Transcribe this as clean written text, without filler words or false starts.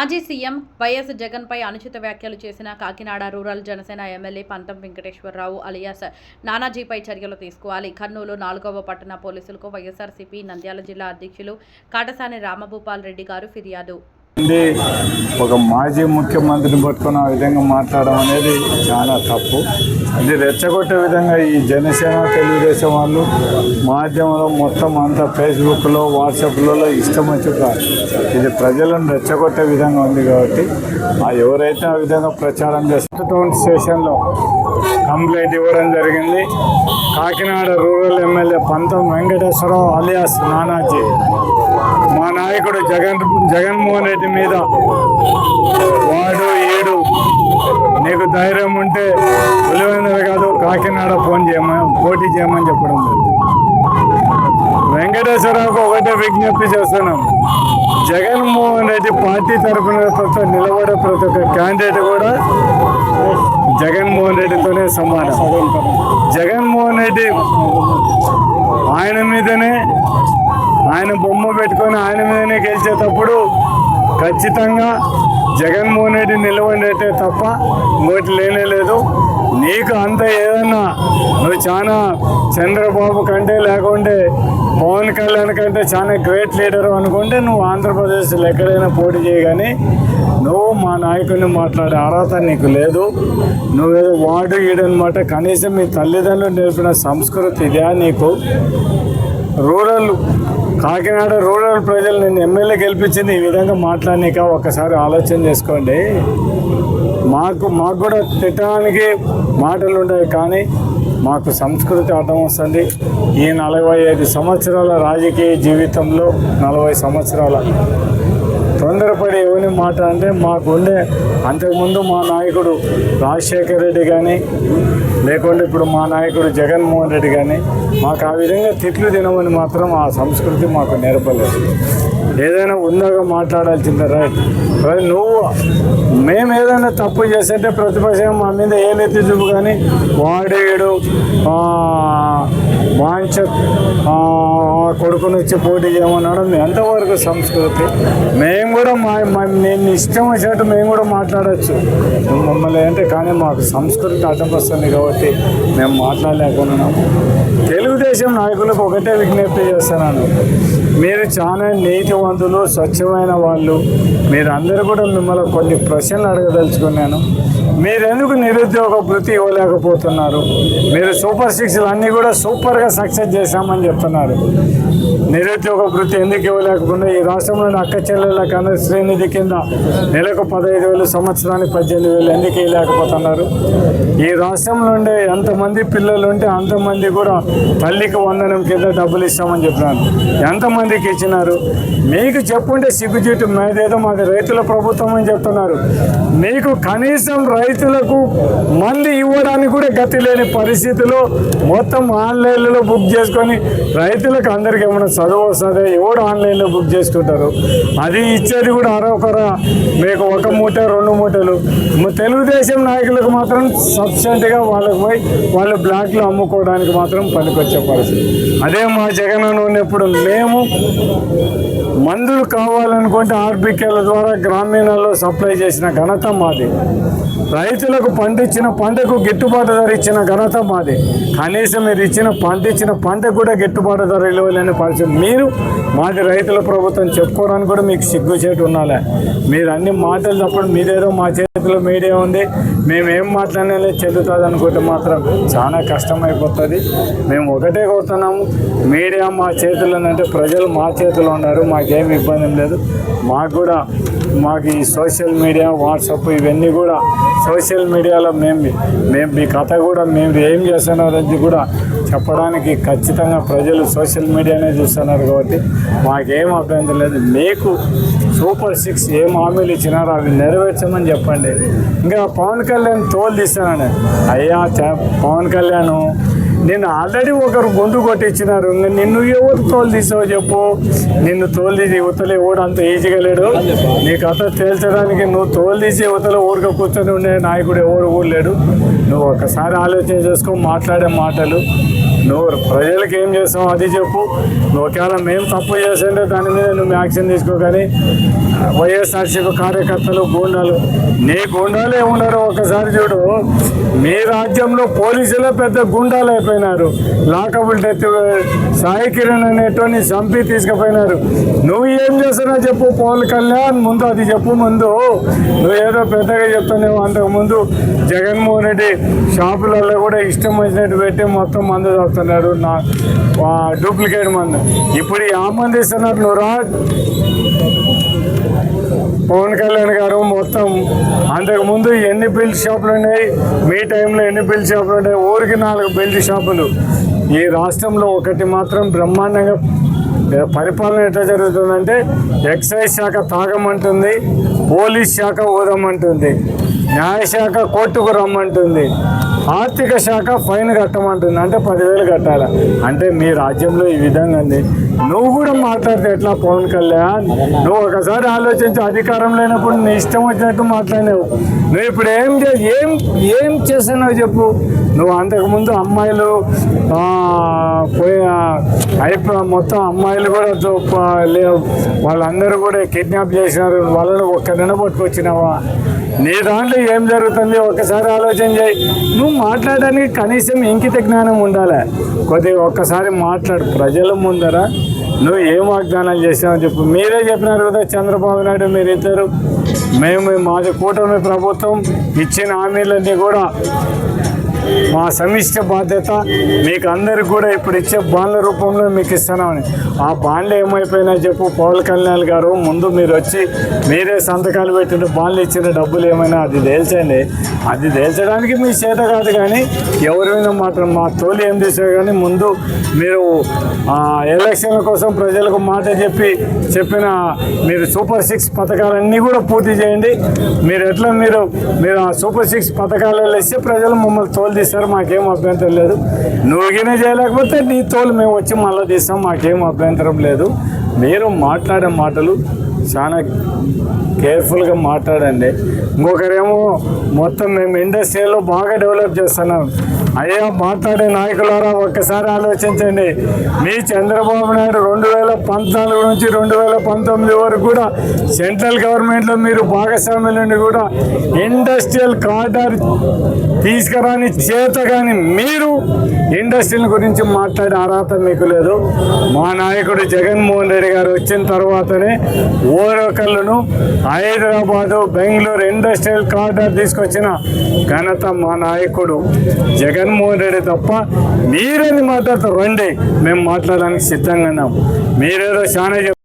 మాజీ CM YS జగన్పై అనుచిత వ్యాఖ్యలు చేసిన కాకినాడ రూరల్ జనసేన ఎమ్మెల్యే పంతం వెంకటేశ్వరరావు అలియాస్ నానాజీపై చర్యలు తీసుకోవాలి. కర్నూలు 4వ పట్టణ పోలీసులకు వైఎస్ఆర్సీపీ నంద్యాల జిల్లా అధ్యక్షులు కాటసాని రామభూపాల్ రెడ్డి గారు ఫిర్యాదు. ఒక మాజీ ముఖ్యమంత్రిని పట్టుకుని ఆ విధంగా మాట్లాడడం అనేది చాలా తప్పు. ఇది రెచ్చగొట్టే విధంగా ఈ జనసేన తెలుగుదేశం వాళ్ళు మాధ్యమంలో మొత్తం అంతా ఫేస్బుక్లో వాట్సాప్లలో ఇష్టం వచ్చుగా ఇది ప్రజలను రెచ్చగొట్టే విధంగా ఉంది. కాబట్టి ఎవరైతే ఆ విధంగా ప్రచారం చేస్తే టౌన్ స్టేషన్లో కంప్లైంట్ ఇవ్వడం జరిగింది. కాకినాడ రూరల్ ఎమ్మెల్యే పంతం వెంకటేశ్వరరావు అలియాస్ నానాజీ మా నాయకుడు జగన్మోహన్ రెడ్డి మీద వాడు ఏడు నీకు ధైర్యం ఉంటే పులివెందుల కాదు కాకినాడ పోటీ చేయమని చెప్పడం. వెంకటేశ్వరరావుకు ఒకటే విజ్ఞప్తి చేస్తున్నాం, జగన్మోహన్ రెడ్డి పార్టీ తరఫున నిలబడే ప్రతి ఒక్క క్యాండిడేట్ కూడా జగన్మోహన్ రెడ్డితోనే సమానం. జగన్మోహన్ రెడ్డి ఆయన మీదనే ఆయన బొమ్మ పెట్టుకొని ఆయన మీదనే గెలిచేటప్పుడు ఖచ్చితంగా జగన్మోహన్ రెడ్డి నిలబడితే తప్ప ఇంకోటి లేనేలేదు. నీకు అంత ఏదన్నా నువ్వు చాలా చంద్రబాబు కంటే లేకుంటే పవన్ కళ్యాణ్ కంటే చాలా గ్రేట్ లీడరు అనుకుంటే నువ్వు ఆంధ్రప్రదేశ్లో ఎక్కడైనా పోటీ చేయగానే నువ్వు మా నాయకుడిని మాట్లాడే అర్హత నీకు లేదు. నువ్వేదో వాడు ఈడనమాట. కనీసం మీ తల్లిదండ్రులు నేర్పిన సంస్కృతి ఇదే నీకు. కాకినాడ రూరల్ ప్రజలు నేను ఎమ్మెల్యే గెలిపించింది ఈ విధంగా మాట్లాడినాక ఒకసారి ఆలోచన చేసుకోండి. మాకు కూడా తిట్టడానికి మాటలు ఉంటాయి, కానీ మాకు సంస్కృతి అడ్డం వస్తుంది. ఈ 45 సంవత్సరాల రాజకీయ జీవితంలో 40 సంవత్సరాల తొందరపడి ఎవరిని మాట అంటే మాకుండే అంతకుముందు మా నాయకుడు రాజశేఖర్ రెడ్డి కానీ లేకుంటే ఇప్పుడు మా నాయకుడు జగన్మోహన్ రెడ్డి కానీ మాకు ఆ విధంగా తిట్లు తినమని మాత్రం ఆ సంస్కృతి మాకు నేర్పలేదు. ఏదైనా ఉందాగా మాట్లాడాల్సిందే. రైట్, నువ్వు మేము ఏదైనా తప్పు చేస్తుంటే ప్రతిపక్షం మా మీద ఏ నెత్తి చూపు కానీ వాడేడు వాంచ కొడుకుని వచ్చి పోటీ చేయమనడం ఎంతవరకు సంస్కృతి? మేము కూడా నేను ఇష్టం వచ్చినట్టు మేము కూడా మాట్లాడచ్చు మమ్మల్ని అంటే, కానీ మాకు సంస్కృతి అడ్డపస్తుంది కాబట్టి మేము మాట్లాడలేకున్నాము. తెలుగుదేశం నాయకులకు ఒకటే విజ్ఞప్తి చేస్తున్నాను, మీరు చాలా నీతివంతులు, స్వచ్ఛమైన వాళ్ళు. మీరందరూ కూడా మిమ్మల్ని కొన్ని ప్రశ్నలు అడగదలుచుకున్నాను. మీరెందుకు నిరుద్యోగ వృత్తి ఇవ్వలేకపోతున్నారు? మీరు సూపర్ 6 అన్నీ కూడా సూపర్గా సక్సెస్ చేశామని చెప్తున్నారు. నిరుద్యోగ వృత్తి ఎందుకు ఇవ్వలేకపోయినా? ఈ రాష్ట్రంలోని అక్క చెల్లెళ్ళ కన్నా శ్రీనిధి కింద నెలకు 15,000, సంవత్సరానికి 18,000 ఎందుకు ఇవ్వలేకపోతున్నారు? ఈ రాష్ట్రంలో ఉండే ఎంతమంది పిల్లలు ఉంటే అంతమంది కూడా తల్లికి వందనం కింద డబ్బులు ఇస్తామని చెప్తున్నారు. ఎంతమందికి ఇచ్చినారు? మీకు చెప్పుంటే సిగ్గుచేటు. మేదేదో మాది రైతుల ప్రభుత్వం అని చెప్తున్నారు. మీకు కనీసం రైతులకు మంది ఇవ్వడానికి కూడా గతి లేని పరిస్థితిలో మొత్తం ఆన్లైన్లో బుక్ చేసుకొని రైతులకు అందరికీ ఏమైనా చదువు వస్తుంది ఎవడు ఆన్లైన్లో బుక్ చేసుకుంటారు. అది ఇచ్చేది కూడా అరొకరా మీకు 1 మూట 2 మూటలు. తెలుగుదేశం నాయకులకు మాత్రం సబ్సిడెంట్గా వాళ్ళకు పోయి వాళ్ళు బ్లాక్లో అమ్ముకోవడానికి మాత్రం పనికొచ్చే పరిస్థితి. అదే మా జగన్ ఉన్నప్పుడు మేము మందులు కావాలనుకుంటే ఆర్బికేల ద్వారా గ్రామీణాల్లో సప్లై చేసిన ఘనత మాది. రైతులకు పండించిన పంటకు గిట్టుబాటు ధర ఇచ్చిన ఘనత మాది. కనీసం మీరు పండించిన పంటకు కూడా గిట్టుబాటు ధర ఇవ్వలేని పరిస్థితి. మీరు మాది రైతుల ప్రభుత్వం చెప్పుకోవడానికి కూడా మీకు సిగ్గుచేటు ఉండాలి. మీరు అన్ని మాటలు తప్పడం మీదేదో మా చేతిలో మీడియా ఉంది, మేమేం మాట్లాడినా చెల్లుతుంది అనుకుంటే మాత్రం చాలా కష్టమైపోతుంది. మేము ఒకటే కోరుతున్నాము, మీడియా మా చేతుల్లో అంటే ప్రజలు మా చేతిలో ఉన్నారు, మాకేం ఇబ్బంది లేదు. మాకు ఈ సోషల్ మీడియా వాట్సాప్ ఇవన్నీ కూడా సోషల్ మీడియాలో మేము మీ కథ కూడా మేము ఏం చేస్తున్నారని కూడా చెప్పడానికి ఖచ్చితంగా ప్రజలు సోషల్ మీడియానే చూస్తున్నారు. కాబట్టి మాకేం అభ్యంతరం లేదు. మీకు సూపర్ 6 ఏం హామీలు ఇచ్చినారో అవి నెరవేర్చమని చెప్పండి. ఇంకా పవన్ కళ్యాణ్ తోలు తీస్తానని, అయ్యా పవన్ కళ్యాణ్ నిన్ను ఆల్రెడీ ఒకరు గొంతు కొట్టించినారు. నిన్ను ఎవరు తోలు తీసావో చెప్పు. నిన్ను తోలు తీసి యువతలు ఎవడు అంత ఈజీగా లేడు. నీ కథ తేల్చడానికి నువ్వు తోలు తీసి యువతలో ఊరిక కూర్చొని ఉండే నాయకుడు ఎవరు లేడు. నువ్వు ఒకసారి ఆలోచన చేసుకో. మాట్లాడే మాటలు నువ్వు ప్రజలకు ఏం చేస్తావు అది చెప్పు. నువ్వు ఒకవేళ మేము తప్పు చేస్తుంటే దాని మీద నువ్వు యాక్షన్ తీసుకో. కానీ వైఎస్ఆర్సీపీ కార్యకర్తలు గూండాలు, నీ గూండాలు ఏమున్నారు ఒకసారి చూడు. మీ రాజ్యంలో పోలీసులే పెద్ద గుండాలు అయిపోయినారు. లాకబుల్ డెత్ సాయి కిరణ్ అనేటువంటి చంపి తీసుకుపోయినారు. నువ్వు ఏం చేస్తున్నావు చెప్పు. పవన్ కళ్యాణ్ ముందు అది చెప్పు. ముందు నువ్వు ఏదో పెద్దగా చెప్తున్నావు. అంతకుముందు జగన్మోహన్ రెడ్డి షాపులలో కూడా ఇష్టం వచ్చినట్టు పెట్టి మొత్తం మందు తాగుతున్నారు, డూప్లికేట్ మందు. ఇప్పుడు ఆ మంది ఇస్తున్నారు. నువ్వు రా. పవన్ కళ్యాణ్ గారు మొత్తం అంతకుముందు ఎన్ని బెల్ట్ షాపులు ఉన్నాయి, మీ టైంలో ఎన్ని బెల్ట్ షాపులు ఉన్నాయి? ఊరికి 4 బెల్ట్ షాపులు. ఈ రాష్ట్రంలో ఒకటి మాత్రం బ్రహ్మాండంగా పరిపాలన ఎట్లా జరుగుతుందంటే, ఎక్సైజ్ శాఖ తాగమంటుంది, పోలీస్ శాఖ ఊదమంటుంది, న్యాయశాఖ కోర్టుకు రమ్మంటుంది, ఆర్థిక శాఖ ఫైన్ కట్టమంటుంది. అంటే 10,000 కట్టాలి. అంటే మీ రాజ్యంలో ఈ విధంగా ఉంది. నువ్వు కూడా మాట్లాడితే ఎట్లా పవన్ కళ్యాణ్? నువ్వు ఒకసారి ఆలోచించి, అధికారం లేనప్పుడు నీ ఇష్టం వచ్చినట్టు మాట్లాడినావు. నువ్వు ఇప్పుడు ఏం చేస్తున్నావు చెప్పు. నువ్వు అంతకుముందు అమ్మాయిలు మొత్తం అమ్మాయిలు కూడా వాళ్ళందరూ కూడా కిడ్నాప్ చేసినారు. వాళ్ళని ఒక్కరిని పట్టుకొచ్చినావా? నీ దాంట్లో ఏం జరుగుతుంది ఒక్కసారి ఆలోచన చేయి. నువ్వు మాట్లాడడానికి కనీసం ఇంకిత జ్ఞానం ఉండాలి. కొద్దిగా ఒక్కసారి మాట్లాడు ప్రజల ముందర. నువ్వు ఏం వాగ్దానాలు చేసావని చెప్పు. మీరే చెప్పినారు కదా చంద్రబాబు నాయుడు మీరిద్దరు, మాది కూటమి ప్రభుత్వం ఇచ్చిన హామీలన్నీ కూడా మా సమిష్టి బాధ్యత, మీకు అందరికి కూడా ఇప్పుడు ఇచ్చే బాండ్ల రూపంలో మీకు ఇస్తున్నామని. ఆ బాండ్లు ఏమైపోయినా చెప్పు పవన్ కళ్యాణ్ గారు. ముందు మీరు వచ్చి మీరే సంతకాలు పెట్టిన బాండ్లు ఇచ్చిన డబ్బులు ఏమైనా అది తేల్చండి. అది తేల్చడానికి మీ చేత కాదు, కానీ ఎవరైనా మాత్రం మా తోలు ఏం చేశారు. కానీ ముందు మీరు ఎలక్షన్ల కోసం ప్రజలకు మాట చెప్పిన మీరు సూపర్ 6 పథకాలన్నీ కూడా పూర్తి చేయండి. మీరు ఆ సూపర్ 6 పథకాలలో ఇస్తే ప్రజలు మమ్మల్ని తోలు తీస్తారు, మాకేం అభ్యంతరం లేదు. నువ్వుగానే చేయలేకపోతే నీ తోలు మేము వచ్చి మళ్ళీ తీస్తాం, మాకేం అభ్యంతరం లేదు. మీరు మాట్లాడే మాటలు చాలా కేర్ఫుల్గా మాట్లాడండి. ఇంకొకరేమో మొత్తం మేము ఇండస్ట్రీలో బాగా డెవలప్ చేస్తున్నాం. అయ్యా మాట్లాడే నాయకులారా ఒక్కసారి ఆలోచించండి. మీ చంద్రబాబు నాయుడు 2014 నుంచి 2019 వరకు కూడా సెంట్రల్ గవర్నమెంట్లో మీరు భాగస్వామ్యం నుండి కూడా ఇండస్ట్రియల్ కారిడార్ తీసుకురాని చేత కానీ మీరు ఇండస్ట్రీల గురించి మాట్లాడే అర్హత మీకు లేదు. మా నాయకుడు జగన్మోహన్ రెడ్డి గారు వచ్చిన తర్వాతనే ఓరకల్లును హైదరాబాదు బెంగళూరు ఇండస్ట్రియల్ కారిడార్ తీసుకొచ్చిన ఘనత మా నాయకుడు జగన్మోహన్ రెడ్డి తప్ప. మీరేది మాట్లాడతారు రండి, మేము మాట్లాడడానికి సిద్ధంగా ఉన్నాం. మీరేదో చాలా